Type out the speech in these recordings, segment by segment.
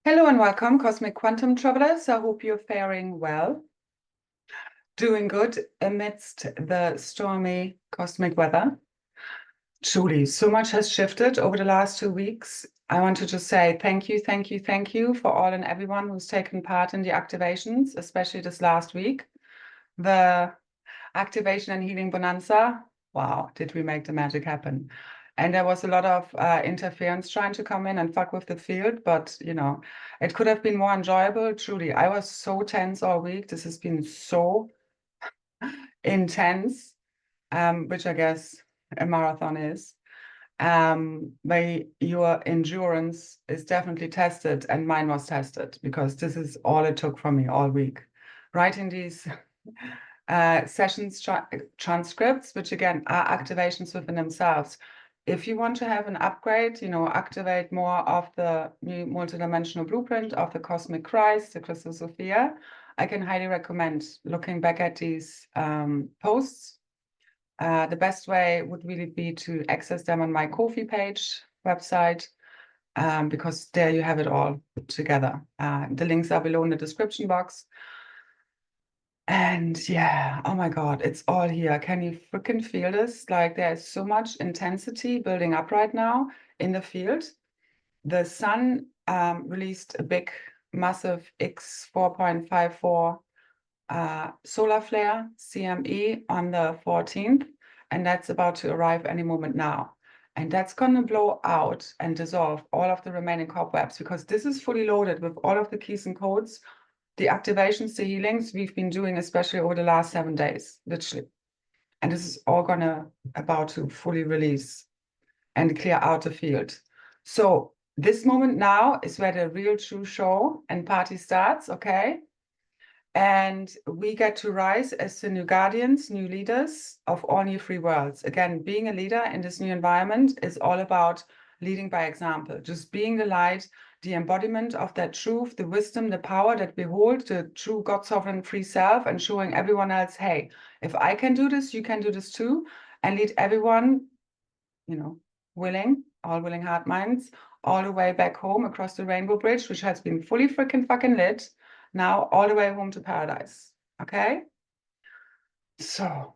Hello and welcome, Cosmic Quantum Travelers. I hope you're faring well, doing good amidst the stormy cosmic weather. Truly, so much has shifted over the last 2 weeks. I want to just say thank you, thank you, thank you for all and everyone who's taken part in the activations, especially this last week. The activation and healing bonanza. Wow, did we make the magic happen? And there was a lot of interference trying to come in and fuck with the field, but it could have been more enjoyable. Truly, I was so tense all week. This has been so intense, which I guess a marathon is. But your endurance is definitely tested, and mine was tested because this is all it took from me all week. Writing these sessions transcripts, which again are activations within themselves. If you want to have an upgrade, activate more of the new multidimensional blueprint of the Cosmic Christ, the Crystal Sophia, I can highly recommend looking back at these posts. The best way would really be to access them on my Ko-fi page website, because there you have it all together. The links are below in the description box. And yeah, oh my God, it's all here. Can you freaking feel this? Like there's so much intensity building up right now in the field. The sun released a big, massive X 4.54 solar flare, CME, on the 14th. And that's about to arrive any moment now. And that's going to blow out and dissolve all of the remaining cobwebs, because this is fully loaded with all of the keys and codes, the activations, the healings we've been doing, especially over the last 7 days, literally. And this is all about to fully release and clear out the field. So this moment now is where the real true show and party starts, okay? And we get to rise as the new guardians, new leaders of all new free worlds. Again, being a leader in this new environment is all about leading by example, just being the light, the embodiment of that truth, the wisdom, the power that we hold, the true God sovereign free self, and showing everyone else, hey, if I can do this, you can do this too, and lead everyone, willing, all willing heart minds, all the way back home across the Rainbow Bridge, which has been fully freaking fucking lit, now all the way home to paradise. Okay? So,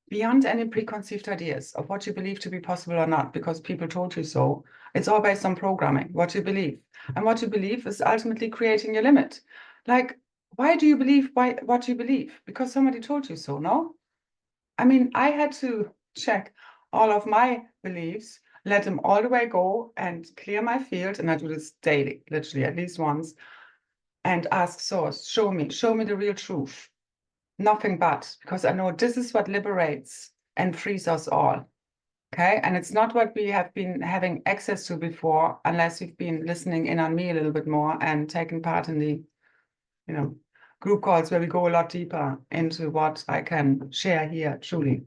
beyond any preconceived ideas of what you believe to be possible or not, because people told you so, it's all based on programming, what you believe. And what you believe is ultimately creating your limit. Like, why do you believe what you believe? Because somebody told you so, no? I mean, I had to check all of my beliefs, let them all the way go and clear my field. And I do this daily, literally at least once, and ask source, show me the real truth. Nothing but, because I know this is what liberates and frees us all. Okay. And it's not what we have been having access to before, unless you've been listening in on me a little bit more and taking part in the, group calls where we go a lot deeper into what I can share here, truly.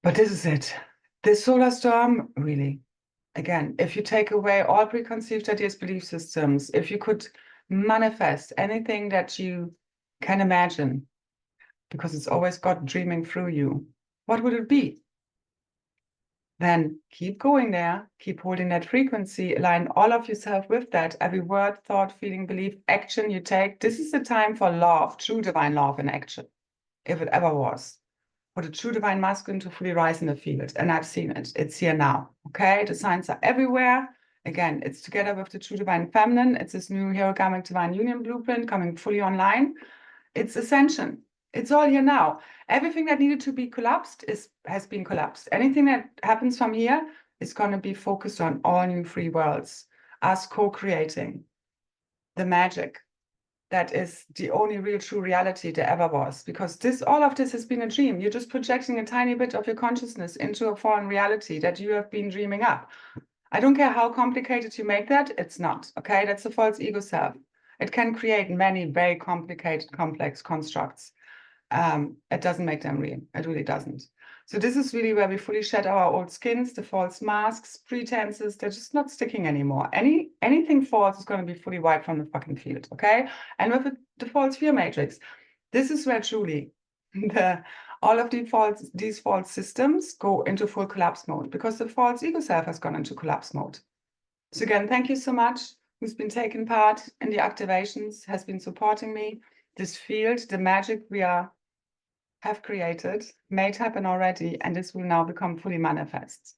But this is it. This solar storm, really, again, if you take away all preconceived ideas, belief systems, if you could manifest anything that you can imagine, because it's always God dreaming through you, what would it be? Then keep going there, keep holding that frequency, align all of yourself with that. Every word, thought, feeling, belief, action you take. This is the time for love, true divine love in action, if it ever was. For the true divine masculine to fully rise in the field. And I've seen it. It's here now. Okay. The signs are everywhere. Again, it's together with the true divine feminine. It's this new hero karmic divine union blueprint coming fully online. It's ascension. It's all here now. Everything that needed to be collapsed has been collapsed. Anything that happens from here is going to be focused on all new free worlds, us co-creating the magic that is the only real true reality there ever was, because all of this has been a dream. You're just projecting a tiny bit of your consciousness into a fallen reality that you have been dreaming up. I don't care how complicated you make that, it's not, okay? That's the false ego self. It can create many very complicated, complex constructs. It doesn't make them real. It really doesn't. So this is really where we fully shed our old skins, the false masks, pretenses. They're just not sticking anymore. Anything false is going to be fully wiped from the fucking field, okay? And with the false fear matrix, this is where truly all of these false systems go into full collapse mode, because the false ego self has gone into collapse mode. So again, thank you so much who's been taking part in the activations, has been supporting me. This field, the magic we have created, made happen already, and this will now become fully manifest.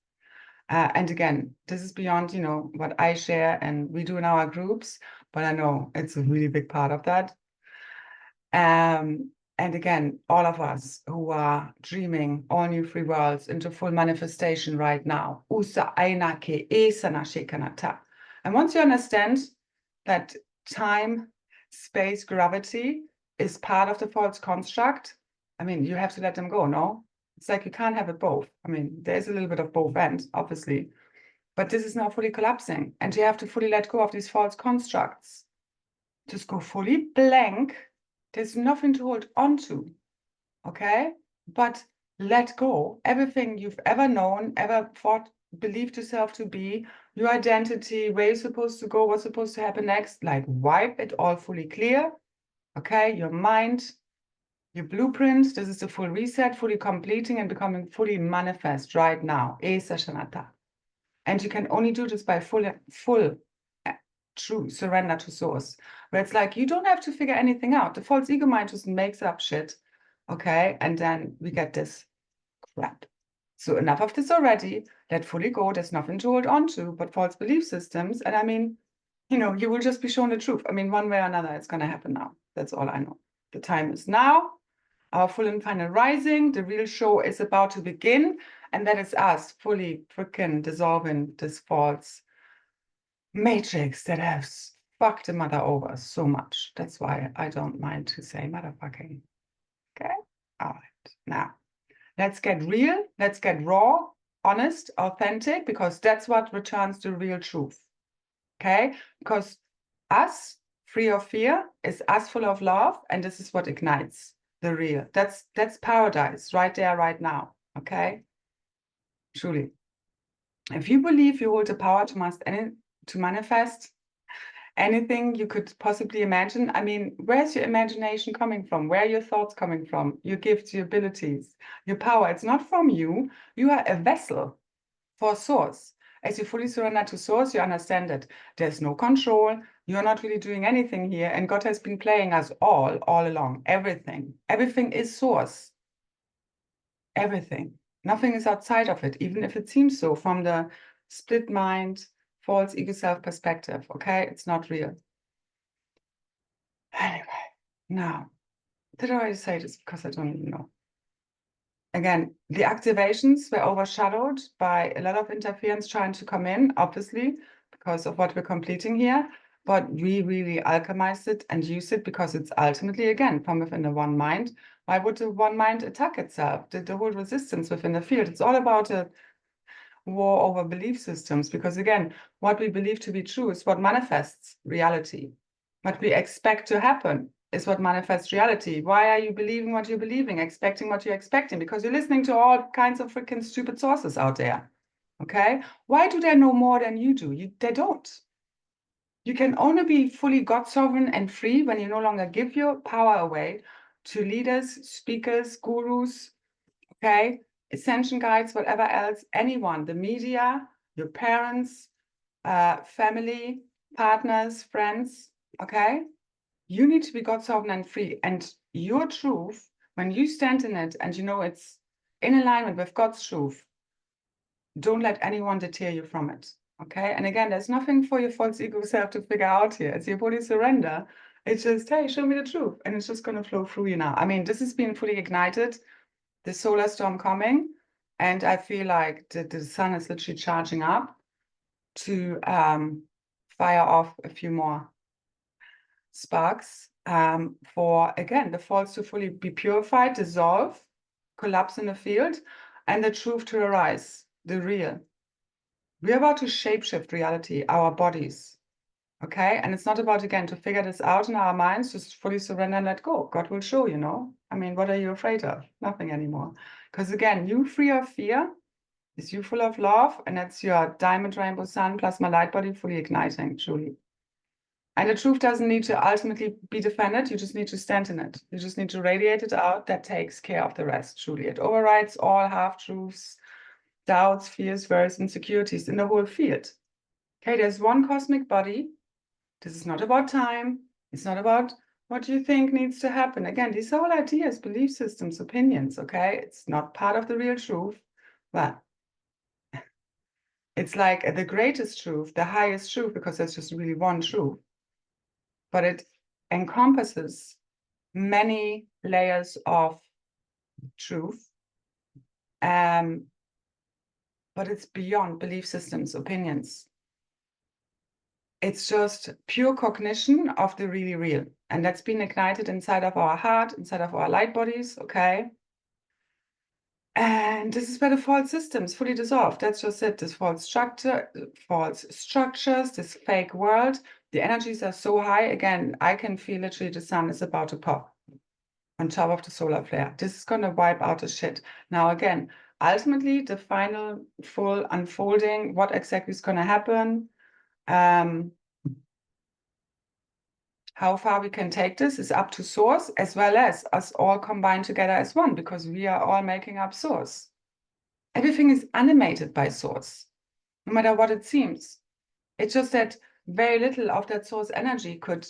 And again, this is beyond, what I share and we do in our groups, but I know it's a really big part of that. And again, all of us who are dreaming all new free worlds into full manifestation right now. And once you understand that time, space, gravity is part of the false construct, I mean, you have to let them go, no? It's like you can't have it both. I mean, there's a little bit of both ends, obviously, but this is now fully collapsing, and you have to fully let go of these false constructs. Just go fully blank. There's nothing to hold on to, okay? But let go. Everything you've ever known, ever thought, believed yourself to be, your identity, where you're supposed to go, what's supposed to happen next, like wipe it all fully clear, okay? Your mind, your blueprint, this is the full reset, fully completing and becoming fully manifest right now. And you can only do this by full true surrender to source, where it's like you don't have to figure anything out. The false ego mind just makes up shit, okay? And then we get this crap. So enough of this already. Let fully go. There's nothing to hold on to but false belief systems. And I mean, you will just be shown the truth. I mean, one way or another, it's going to happen now. That's all I know. The time is now. Our full and final rising. The real show is about to begin. And that is us fully freaking dissolving this false matrix that has fucked the mother over so much. That's why I don't mind to say motherfucking. Okay? All right. Now, let's get real. Let's get raw, honest, authentic, because that's what returns the real truth. Okay? Because us, free of fear, is us full of love, and this is what ignites the real. That's paradise right there, right now. Okay? Truly. If you believe you hold the power to manifest anything you could possibly imagine, I mean, where's your imagination coming from? Where are your thoughts coming from? Your gifts, your abilities, your power. It's not from you. You are a vessel for source. As you fully surrender to source, you understand that there's no control. You're not really doing anything here. And God has been playing us all along. Everything. Everything is source. Everything. Nothing is outside of it, even if it seems so from the split mind, false ego self perspective. Okay, it's not real. Anyway, now, did I already say this? Because I don't even know. Again, the activations were overshadowed by a lot of interference trying to come in, obviously, because of what we're completing here. But we really alchemized it and used it because it's ultimately, again, from within the one mind. Why would the one mind attack itself? The whole resistance within the field. It's all about a war over belief systems, because again, what we believe to be true is what manifests reality. What we expect to happen is what manifests reality. Why are you believing what you're believing, expecting what you're expecting? Because you're listening to all kinds of freaking stupid sources out there. Okay? Why do they know more than you do? They don't. You can only be fully God sovereign and free when you no longer give your power away to leaders, speakers, gurus, okay? Ascension guides, whatever else, anyone, the media, your parents, family, partners, friends, okay? You need to be God sovereign and free. And your truth, when you stand in it and you know it's in alignment with God's truth, don't let anyone deter you from it. Okay. And again, there's nothing for your false ego self to figure out here. It's your body surrender. It's just, hey, show me the truth. And it's just going to flow through you now. I mean, this has been fully ignited, the solar storm coming. And I feel like the sun is literally charging up to fire off a few more sparks for, again, the false to fully be purified, dissolve, collapse in the field, and the truth to arise, the real. We're about to shapeshift reality, our bodies, okay? And it's not about, again, to figure this out in our minds, just fully surrender and let go. God will show, I mean, what are you afraid of? Nothing anymore. Because again, you free of fear is you full of love, and that's your diamond rainbow sun plasma light body fully igniting, truly. And the truth doesn't need to ultimately be defended. You just need to stand in it. You just need to radiate it out. That takes care of the rest, truly. It overrides all half-truths, doubts, fears, worries, insecurities in the whole field. Okay, there's one cosmic body. This is not about time. It's not about what you think needs to happen. Again, these are all ideas, belief systems, opinions, okay? It's not part of the real truth. But it's like the greatest truth, the highest truth, because there's just really one truth. But it encompasses many layers of truth. But it's beyond belief systems, opinions. It's just pure cognition of the really real. And that's been ignited inside of our heart, inside of our light bodies, okay? And this is where the false systems fully dissolve. That's just it. This false structures, this fake world. The energies are so high. Again, I can feel literally the sun is about to pop on top of the solar flare. This is going to wipe out the shit. Now, again, ultimately, the final full unfolding, what exactly is going to happen, how far we can take this is up to source, as well as us all combined together as one, because we are all making up source. Everything is animated by source, no matter what it seems. It's just that very little of that source energy could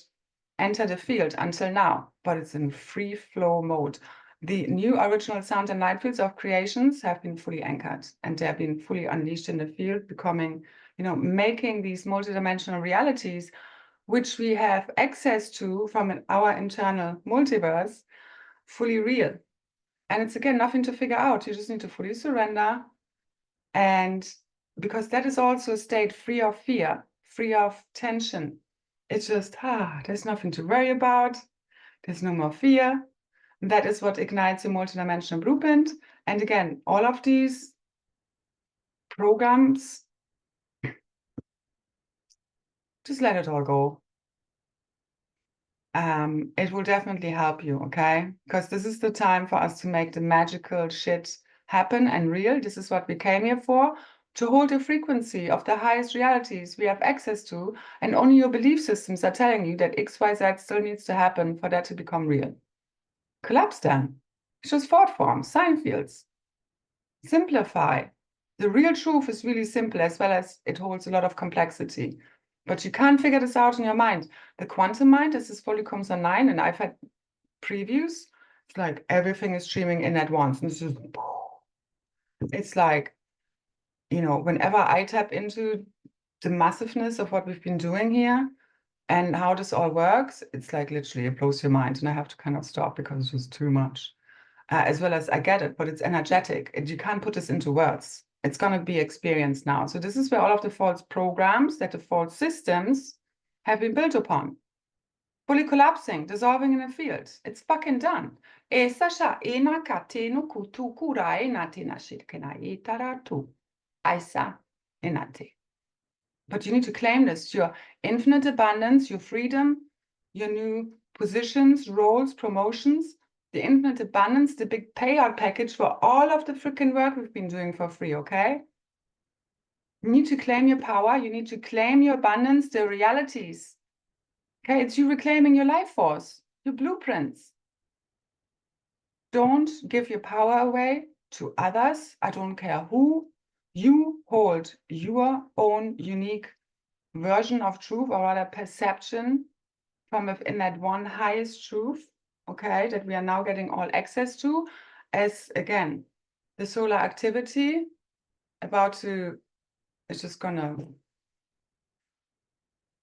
enter the field until now, but it's in free flow mode. The new original sound and light fields of creations have been fully anchored, and they have been fully unleashed in the field, becoming, making these multidimensional realities, which we have access to from our internal multiverse, fully real. And it's, again, nothing to figure out. You just need to fully surrender. And because that is also a state free of fear, free of tension. It's just, there's nothing to worry about. There's no more fear. That is what ignites your multidimensional blueprint. And again, all of these programs, just let it all go. It will definitely help you, okay? Because this is the time for us to make the magical shit happen and real. This is what we came here for, to hold the frequency of the highest realities we have access to, and only your belief systems are telling you that XYZ still needs to happen for that to become real. Collapse them. It's just thought forms, sign fields. Simplify. The real truth is really simple, as well as it holds a lot of complexity. But you can't figure this out in your mind. The quantum mind, as this fully comes online, and I've had previews, it's like everything is streaming in at once. And it's like, whenever I tap into the massiveness of what we've been doing here and how this all works, it's like literally it blows your mind. And I have to kind of stop because it's just too much. As well as I get it, but it's energetic. You can't put this into words. It's going to be experienced now. So this is where all of the false programs, that the false systems have been built upon. Fully collapsing, dissolving in the field. It's fucking done. But you need to claim this, your infinite abundance, your freedom, your new positions, roles, promotions, the infinite abundance, the big payout package for all of the freaking work we've been doing for free, okay? You need to claim your power. You need to claim your abundance, the realities. Okay, it's you reclaiming your life force, your blueprints. Don't give your power away to others. I don't care who. You hold your own unique version of truth, or rather perception from within that one highest truth, okay, that we are now getting all access to, as, again, the solar activity it's just gonna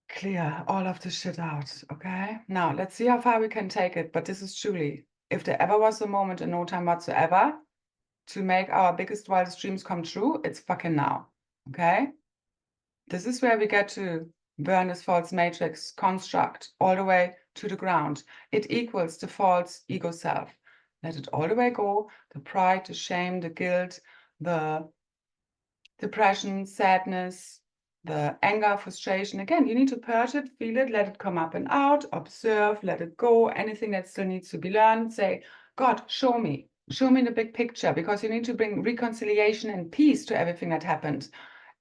clear all of the shit out, okay? Now, let's see how far we can take it, but this is truly, if there ever was a moment in no time whatsoever to make our biggest, wildest dreams come true, it's fucking now, okay? This is where we get to burn this false matrix construct all the way to the ground. It equals the false ego self. Let it all the way go. The pride, the shame, the guilt, the depression, sadness, the anger, frustration. Again, you need to purge it, feel it, let it come up and out, observe, let it go. Anything that still needs to be learned, say, God, show me the big picture, because you need to bring reconciliation and peace to everything that happened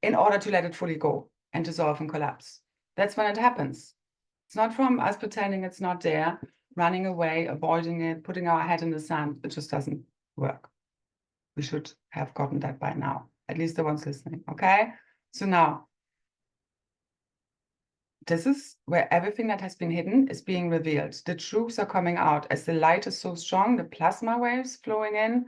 in order to let it fully go and dissolve and collapse. That's when it happens. It's not from us pretending it's not there, running away, avoiding it, putting our head in the sand. It just doesn't work. We should have gotten that by now, at least the ones listening, okay? So now, this is where everything that has been hidden is being revealed. The truths are coming out as the light is so strong, the plasma waves flowing in.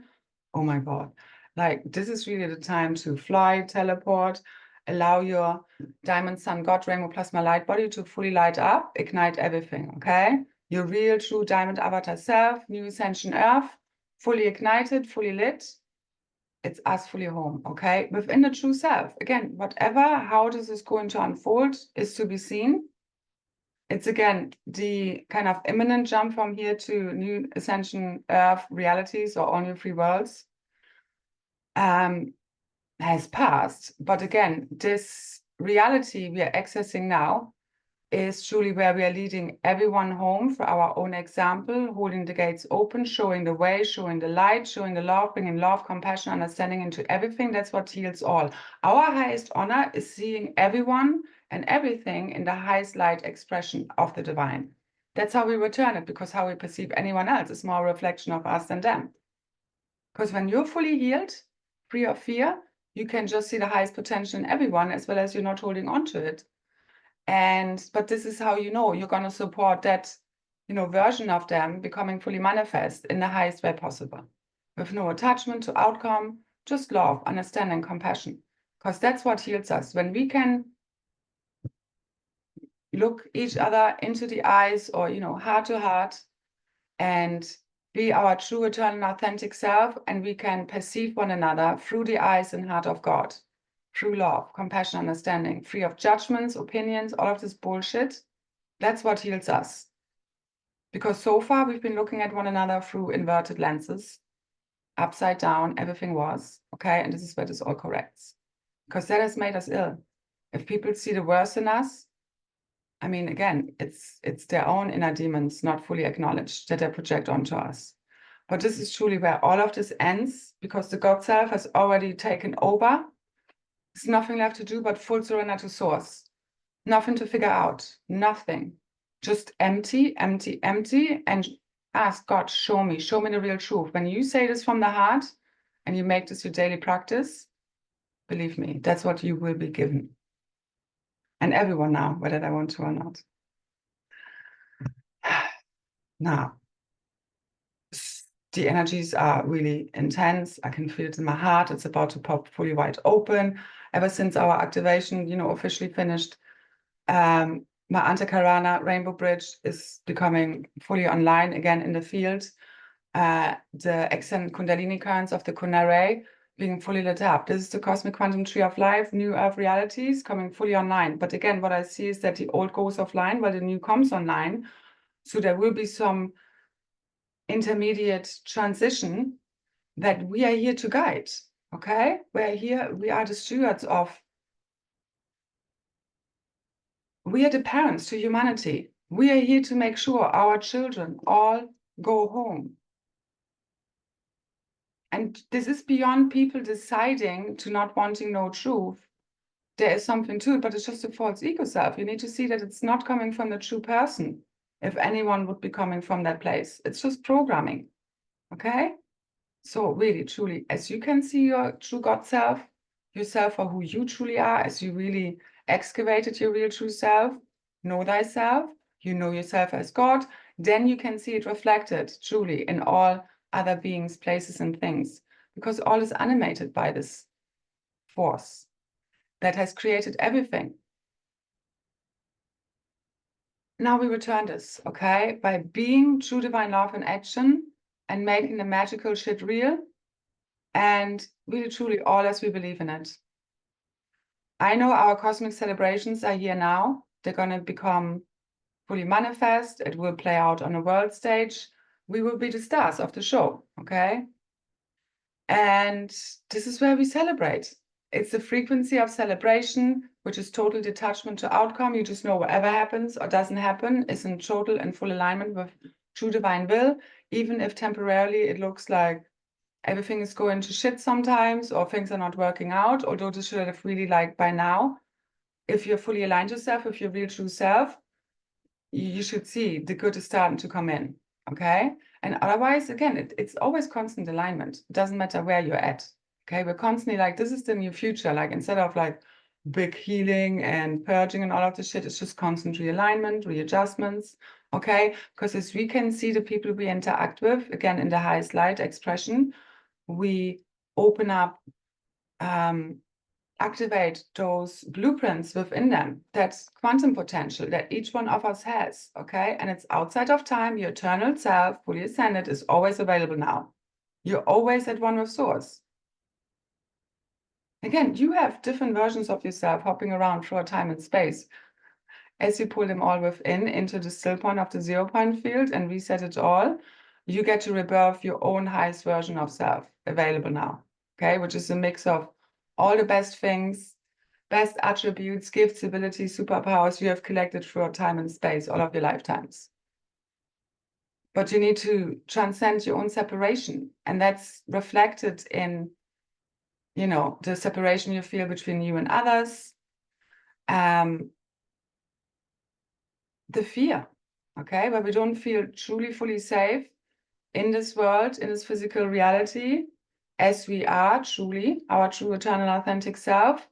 Oh my God. Like, this is really the time to fly, teleport, allow your diamond sun god rainbow plasma light body to fully light up, ignite everything, okay? Your real true diamond avatar self, new ascension earth, fully ignited, fully lit. It's us fully home, okay? Within the true self. Again, whatever, how this is going to unfold is to be seen. It's again, the kind of imminent jump from here to new ascension earth realities or all new free worlds has passed. But again, this reality we are accessing now is truly where we are leading everyone home for our own example, holding the gates open, showing the way, showing the light, showing the love, bringing love, compassion, understanding into everything. That's what heals all. Our highest honor is seeing everyone and everything in the highest light expression of the divine. That's how we return it, because how we perceive anyone else is more a reflection of us than them. Because when you're fully healed, free of fear, you can just see the highest potential in everyone, as well as you're not holding on to it. But this is how you know you're going to support that, version of them becoming fully manifest in the highest way possible, with no attachment to outcome, just love, understanding, compassion, because that's what heals us. When we can look each other into the eyes, or heart to heart, and be our true, eternal, authentic self, and we can perceive one another through the eyes and heart of God. True love, compassion, understanding, free of judgments, opinions, all of this bullshit. That's what heals us. Because so far we've been looking at one another through inverted lenses, upside down, everything was, okay? And this is where this all corrects. Because that has made us ill. If people see the worst in us, I mean, again, it's their own inner demons not fully acknowledged that they project onto us. But this is truly where all of this ends, because the God self has already taken over. There's nothing left to do but full surrender to source. Nothing to figure out, nothing. Just empty, empty, empty, and ask God, show me the real truth. When you say this from the heart and you make this your daily practice, believe me, that's what you will be given. And everyone now, whether they want to or not. Now, the energies are really intense. I can feel it in my heart. It's about to pop fully wide open. Ever since our activation, officially finished, my Antakarana Rainbow Bridge is becoming fully online again in the field. The extended Kundalini currents of the Kunare being fully lit up. This is the cosmic quantum tree of life, new earth realities coming fully online. But again, what I see is that the old goes offline while the new comes online. So there will be some intermediate transition that we are here to guide, okay? We're here, we are the stewards of, we are the parents to humanity. We are here to make sure our children all go home. And this is beyond people deciding to not wanting no truth. There is something to it, but it's just a false ego self. You need to see that it's not coming from the true person. If anyone would be coming from that place, it's just programming, okay? So really, truly, as you can see your true God self, yourself for who you truly are, as you really excavated your real true self, know thyself, you know yourself as God, then you can see it reflected truly in all other beings, places, and things, because all is animated by this force that has created everything. Now we return this, okay? By being true divine love in action and making the magical shit real, and really truly all as we believe in it. I know our cosmic celebrations are here now. They're going to become fully manifest. It will play out on a world stage. We will be the stars of the show, okay? And this is where we celebrate. It's the frequency of celebration, which is total detachment to outcome. You just know whatever happens or doesn't happen is in total and full alignment with true divine will, even if temporarily it looks like everything is going to shit sometimes, or things are not working out, although this should have really, like, by now, if you're fully aligned yourself, if your real true self, you should see the good is starting to come in, okay? And otherwise, again, it's always constant alignment. It doesn't matter where you're at, okay? We're constantly like, this is the new future. Like, instead of like, big healing and purging and all of the shit. It's just constant realignment, readjustments, okay? Because as we can see the people we interact with, again, in the highest light expression, we open up, activate those blueprints within them, that's quantum potential that each one of us has, okay? And it's outside of time. Your eternal self, fully ascended, is always available now. You're always at one with source. Again, you have different versions of yourself hopping around through time and space. As you pull them all within into the still point of the 0 point field and reset it all, you get to rebirth your own highest version of self, available now, okay? Which is a mix of all the best things, best attributes, gifts, abilities, superpowers you have collected throughout time and space, all of your lifetimes. But you need to transcend your own separation. And that's reflected in, you know, the separation you feel between you and others, the fear, okay? Where we don't feel truly fully safe in this world, in this physical reality, as we are truly our true eternal authentic self.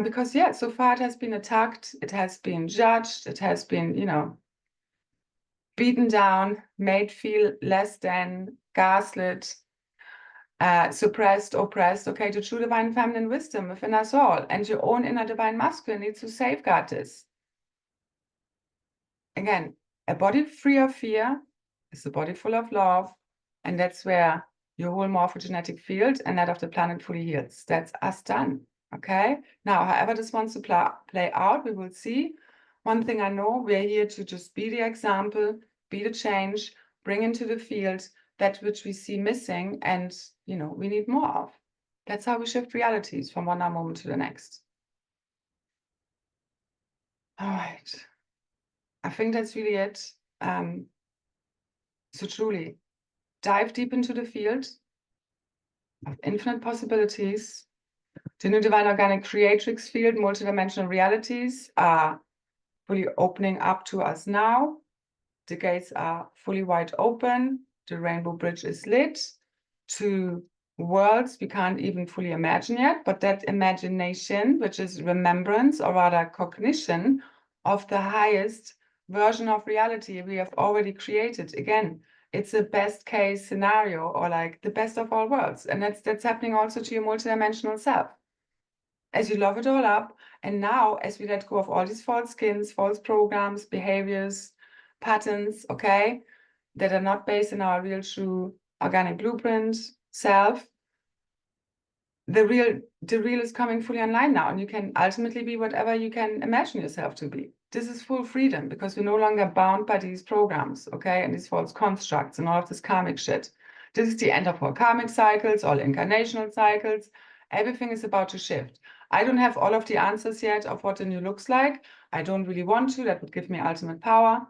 Because yeah, so far it has been attacked, it has been judged, it has been, you know, beaten down, made feel less than, gaslit, suppressed, oppressed, okay? The true divine feminine wisdom within us all and your own inner divine masculine needs to safeguard this. Again, a body free of fear is a body full of love, and that's where your whole morphogenetic field and that of the planet fully heals. That's us done, okay? Now, however this wants to play out, we will see. One thing I know, we're here to just be the example, be the change, bring into the field that which we see missing and, you know, we need more of. That's how we shift realities from one moment to the next. All right. I think that's really it. So truly, dive deep into the field of infinite possibilities. The new divine organic creatrix field, multidimensional realities are fully opening up to us now. The gates are fully wide open. The rainbow bridge is lit to worlds we can't even fully imagine yet, but that imagination, which is remembrance or rather cognition of the highest version of reality we have already created. Again, it's a best case scenario or like the best of all worlds. And that's happening also to your multidimensional self. As you love it all up, and now as we let go of all these false skins, false programs, behaviors, patterns, okay, that are not based in our real, true, organic blueprint, self, the real is coming fully online now, and you can ultimately be whatever you can imagine yourself to be. This is full freedom because we're no longer bound by these programs, okay, and these false constructs and all of this karmic shit. This is the end of all karmic cycles, all incarnational cycles. Everything is about to shift. I don't have all of the answers yet of what the new looks like. I don't really want to. That would give me ultimate power.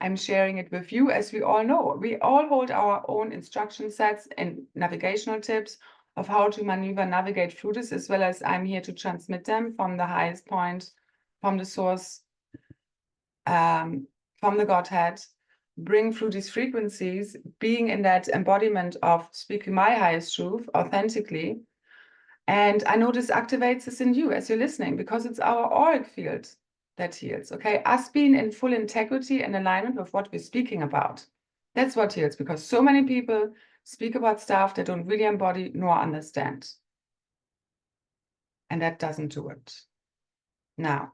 I'm sharing it with you, as we all know. We all hold our own instruction sets and navigational tips of how to maneuver, navigate through this, as well as I'm here to transmit them from the highest point, from the source, from the Godhead, bring through these frequencies, being in that embodiment of speaking my highest truth authentically. And I know this activates this in you as you're listening, because it's our auric field that heals, okay? Us being in full integrity and alignment with what we're speaking about. That's what heals, because so many people speak about stuff they don't really embody nor understand. And that doesn't do it. Now,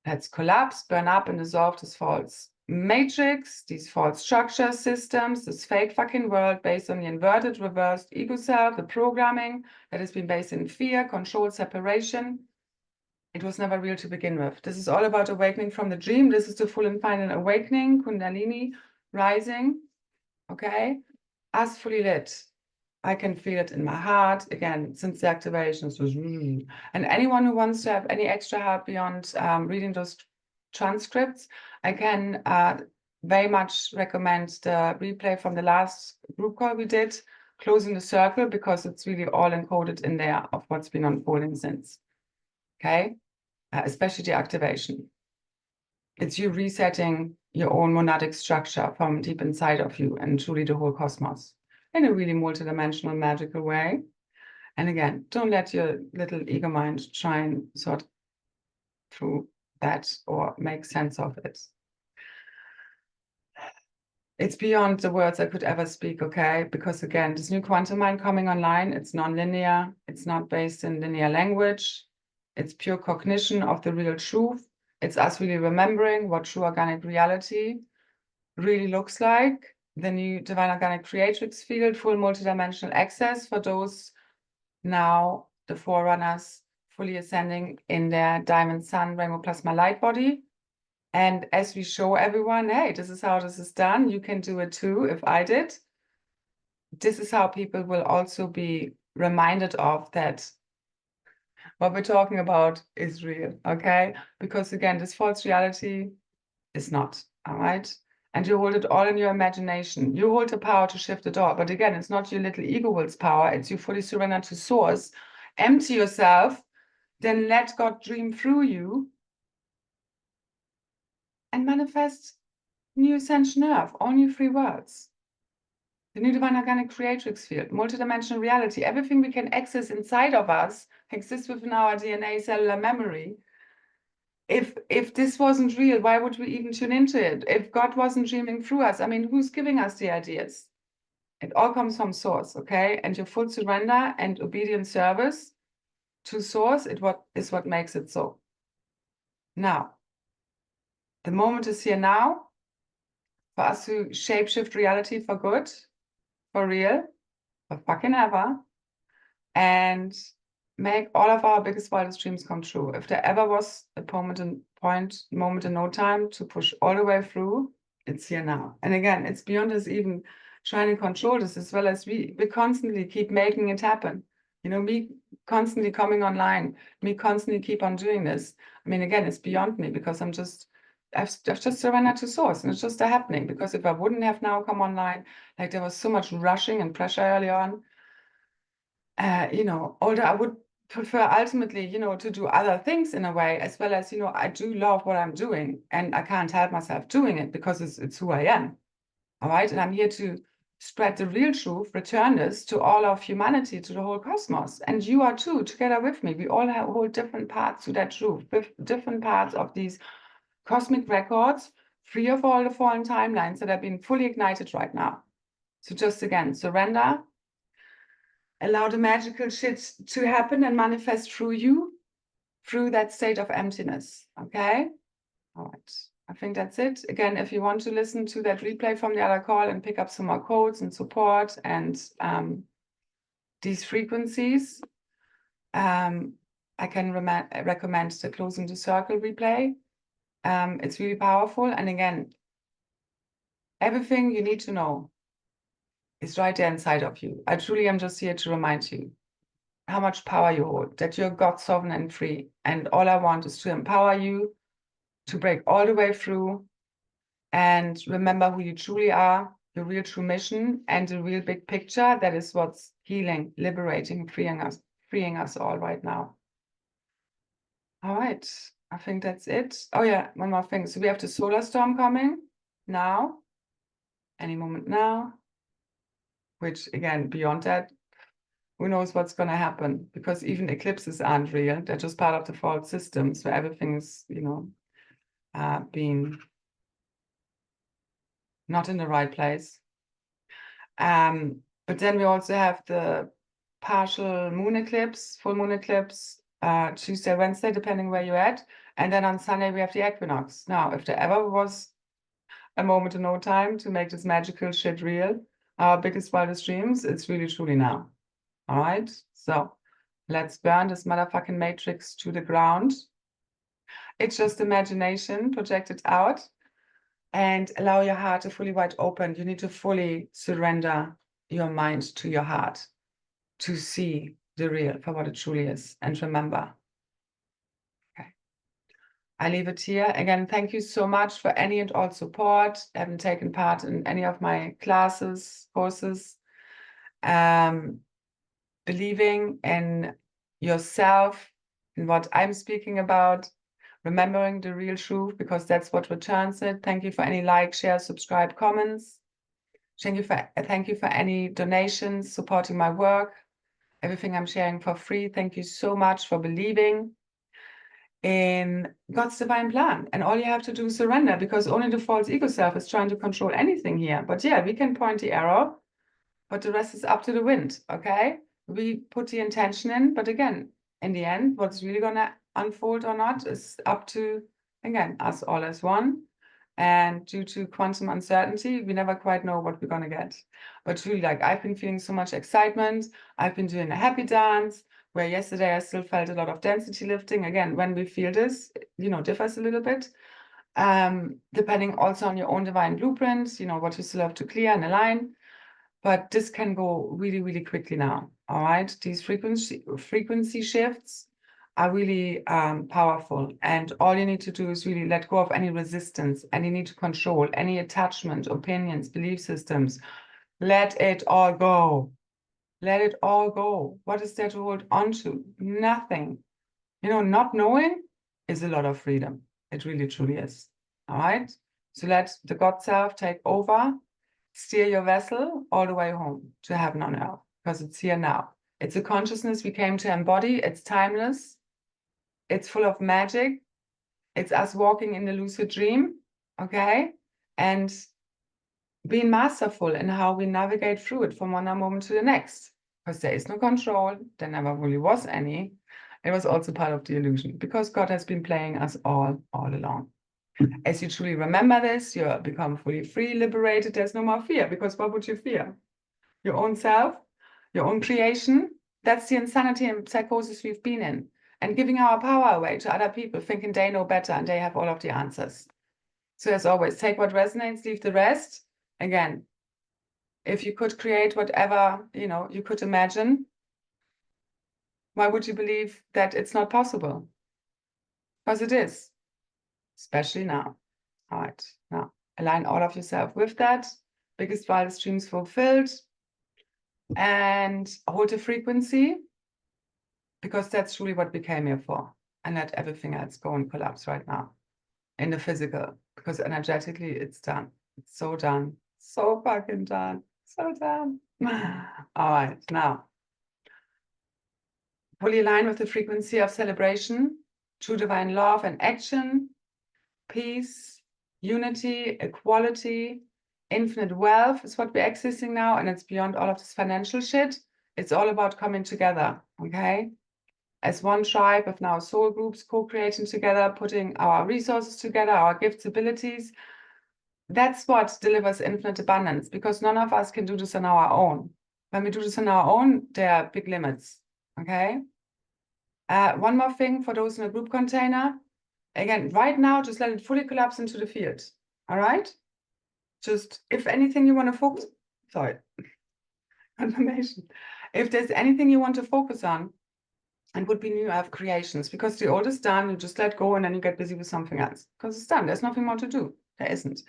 let's collapse, burn up, and dissolve this false matrix, these false structure systems, this fake fucking world based on the inverted, reversed ego self, the programming that has been based in fear, control, separation. It was never real to begin with. This is all about awakening from the dream. This is the full and final awakening, Kundalini rising, okay? Us fully lit. I can feel it in my heart. Again, since the activation, it was and anyone who wants to have any extra help beyond reading those transcripts, I can very much recommend the replay from the last group call we did, Closing the Circle, because it's really all encoded in there of what's been unfolding since. Okay, especially the activation. It's you resetting your own monadic structure from deep inside of you and truly the whole cosmos in a really multidimensional, magical way. And again, don't let your little ego mind try and sort through that or make sense of it. It's beyond the words I could ever speak, okay? Because again, this new quantum mind coming online, it's non-linear, it's not based in linear language, it's pure cognition of the real truth. It's us really remembering what true organic reality really looks like. The new divine organic creatrix field, full multidimensional access for those now, the forerunners, fully ascending in their diamond sun, rainbow plasma light body. And as we show everyone, hey, this is how this is done. You can do it too, if I did. This is how people will also be reminded of that what we're talking about is real, okay? Because again, this false reality is not, all right? And you hold it all in your imagination. You hold the power to shift it all. But again, it's not your little ego will's power. It's you fully surrender to source. Empty yourself, then let God dream through you and manifest new ascension earth, all new free worlds. The new divine organic creatrix field, multidimensional reality, everything we can access inside of us exists within our DNA cellular memory. If this wasn't real, why would we even tune into it? If God wasn't dreaming through us, I mean, who's giving us the ideas? It all comes from source, okay? And your full surrender and obedient service to source is what makes it so. Now, the moment is here now for us to shapeshift reality for good, for real, for fucking ever, and make all of our biggest, wildest dreams come true. If there ever was a moment in no time to push all the way through, it's here now. And again, it's beyond us even trying to control this, as well as we constantly keep making it happen. You know, me constantly coming online, me constantly keep on doing this. I mean, again, it's beyond me because I've just surrendered to source, and it's just happening. Because if I wouldn't have now come online, like there was so much rushing and pressure early on, you know, although I would prefer ultimately, you know, to do other things in a way, as well as, you know, I do love what I'm doing and I can't help myself doing it because it's who I am. All right. And I'm here to spread the real truth, return this to all of humanity, to the whole cosmos. And you are too, together with me. We all hold different parts to that truth, different parts of these cosmic records, free of all the fallen timelines that have been fully ignited right now. So just again, surrender. Allow the magical shit to happen and manifest through you, through that state of emptiness, okay? All right, I think that's it. Again, if you want to listen to that replay from the other call and pick up some more codes and support and these frequencies, I can recommend the Closing the Circle replay. It's really powerful. And again, everything you need to know is right there inside of you. I truly am just here to remind you how much power you hold, that you're God sovereign and free. And all I want is to empower you to break all the way through and remember who you truly are, your real true mission, and the real big picture. That is what's healing, liberating, freeing us all right now. All right, I think that's it. Oh yeah, one more thing. So we have the solar storm coming now, any moment now, which again, beyond that, who knows what's going to happen, because even eclipses aren't real. They're just part of the fault system. So everything's, you know, being not in the right place. But then we also have the partial moon eclipse, full moon eclipse, Tuesday, Wednesday, depending where you're at. And then on Sunday, we have the equinox. Now, if there ever was a moment in no time to make this magical shit real, our biggest, wildest dreams, it's really, truly now. All right? So let's burn this motherfucking matrix to the ground. It's just imagination projected out. And allow your heart to fully wide open. You need to fully surrender your mind to your heart to see the real for what it truly is. And remember, okay, I leave it here. Again, thank you so much for any and all support. I haven't taken part in any of my classes, courses. Believing in yourself, in what I'm speaking about, remembering the real truth, because that's what returns it. Thank you for any like, share, subscribe, comments. Thank you for any donations supporting my work. everything I'm sharing for free. Thank you so much for believing in God's divine plan. And all you have to do is surrender, because only the false ego self is trying to control anything here. But yeah, we can point the arrow, but the rest is up to the wind, okay? We put the intention in, but again, in the end, what's really gonna unfold or not is up to, again, us all as one. And due to quantum uncertainty, we never quite know what we're gonna get. But really, like, I've been feeling so much excitement. I've been doing a happy dance, where yesterday I still felt a lot of density lifting. Again, when we feel this, differs a little bit. Depending also on your own divine blueprints, what you still have to clear and align. But this can go really, really quickly now. All right. These frequency shifts are really powerful. And all you need to do is really let go of any resistance, any need to control, any attachment, opinions, belief systems. Let it all go. Let it all go. What is there to hold on to? Nothing. Not knowing is a lot of freedom. It really, truly is. All right. So let the God self take over. Steer your vessel all the way home to heaven on earth, because it's here now. It's a consciousness we came to embody. It's timeless. It's full of magic. It's us walking in the lucid dream, okay? And being masterful in how we navigate through it from one moment to the next, because there is no control. There never really was any. It was also part of the illusion, because God has been playing us all along. As you truly remember this, you become fully free, liberated. There's no more fear, because what would you fear? Your own self, your own creation. That's the insanity and psychosis we've been in. And giving our power away to other people, thinking they know better and they have all of the answers. So as always, take what resonates, leave the rest. Again, if you could create whatever, you could imagine, why would you believe that it's not possible? Because it is. Especially now. All right, now align all of yourself with that. Biggest, wildest dreams fulfilled. And hold the frequency, because that's truly what we came here for. And let everything else go and collapse right now in the physical, because energetically it's done. It's so done. So fucking done. So done. All right, now fully align with the frequency of celebration, true divine love and action, peace, unity, equality, infinite wealth is what we're accessing now, and it's beyond all of this financial shit. It's all about coming together, okay? As one tribe of now soul groups, co-creating together, putting our resources together, our gifts, abilities. That's what delivers infinite abundance, because none of us can do this on our own. When we do this on our own, there are big limits, okay? One more thing for those in a group container. Again, right now, just let it fully collapse into the field. All right? Just, if anything you want to focus, sorry, confirmation. If there's anything you want to focus on, and would be new earth creations, because the old is done, you just let go and then you get busy with something else, because it's done. There's nothing more to do. There isn't.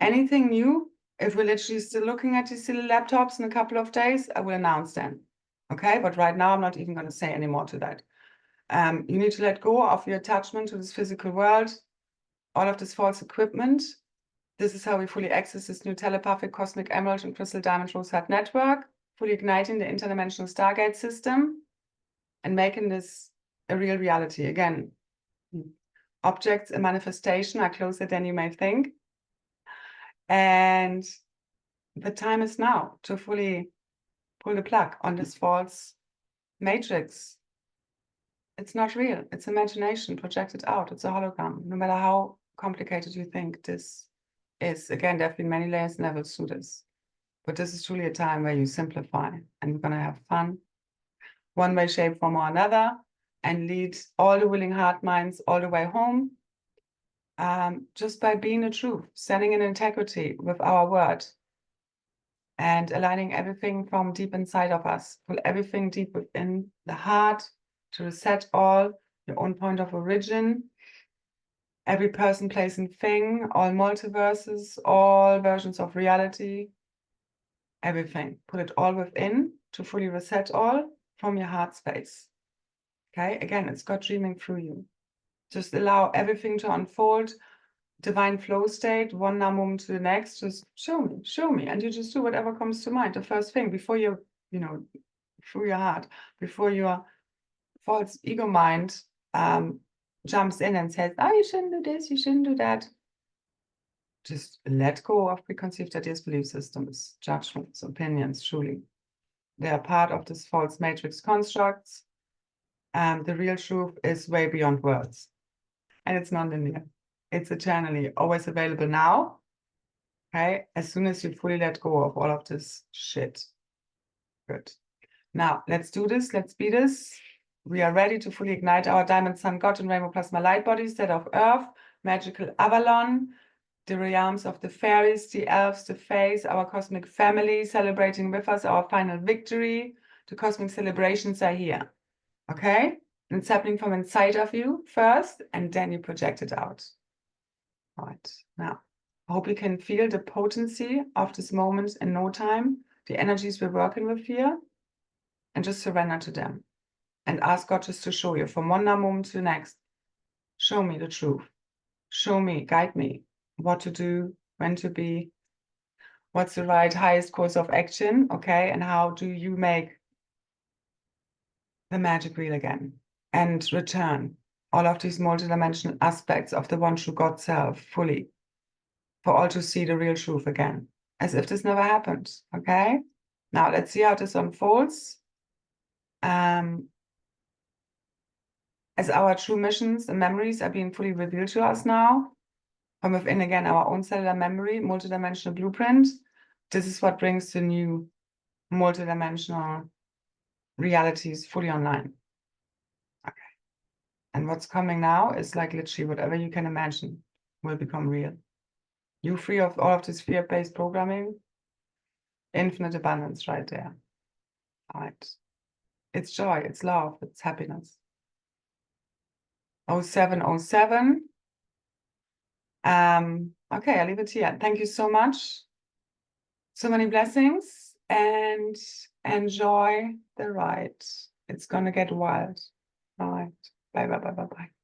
Anything new, if we're literally still looking at these silly laptops in a couple of days, I will announce then. Okay? But right now, I'm not even going to say any more to that. You need to let go of your attachment to this physical world, all of this false equipment. This is how we fully access this new telepathic cosmic emerald and crystal diamond rose heart network, fully igniting the interdimensional Stargate system and making this a real reality. Again, objects and manifestation are closer than you may think. And the time is now to fully pull the plug on this false matrix. It's not real. It's imagination projected out. It's a hologram. No matter how complicated you think this is. Again, there have been many layers and levels to this. But this is truly a time where you simplify, and we're going to have fun, one way, shape, form, or another, and lead all the willing heart minds all the way home, just by being the truth, standing in integrity with our word, and aligning everything from deep inside of us. Pull everything deep within the heart to reset all, your own point of origin, every person, place, and thing, all multiverses, all versions of reality, everything. Put it all within to fully reset all from your heart space. Okay, again, it's God dreaming through you. Just allow everything to unfold, divine flow state, one now moment to the next. Just show me, and you just do whatever comes to mind. The first thing before you through your heart before your false ego mind jumps in and says, oh, you shouldn't do this, you shouldn't do that. Just let go of preconceived ideas, belief systems, judgments, opinions, truly. They are part of this false matrix constructs. The real truth is way beyond words. And it's non-linear. It's eternally always available now. Okay, as soon as you fully let go of all of this shit. Good. Now, let's do this. Let's be this. We are ready to fully ignite our diamond sun god and rainbow plasma light bodies, that of earth, magical Avalon, the realms of the fairies, the elves, the fays, our cosmic family, celebrating with us our final victory. The cosmic celebrations are here. Okay? And it's happening from inside of you first, and then you project it out. All right. Now, I hope you can feel the potency of this moment in no time, the energies we're working with here, and just surrender to them. And ask God just to show you from one now moment to the next. Show me the truth. Show me, guide me what to do, when to be, what's the right highest course of action, okay? And how do you make the magic real again and return all of these multidimensional aspects of the one true God self fully for all to see the real truth again, as if this never happened, okay? Now let's see how this unfolds. As our true missions and memories are being fully revealed to us now, from within again our own cellular memory, multidimensional blueprint, this is what brings the new multidimensional realities fully online. Okay. And what's coming now is like literally whatever you can imagine will become real. You free of all of this fear-based programming, infinite abundance right there. All right. It's joy, it's love, it's happiness. 0707. Okay, I'll leave it here. Thank you so much. So many blessings, and enjoy the ride. It's gonna get wild. All right. Bye, bye, bye, bye, bye.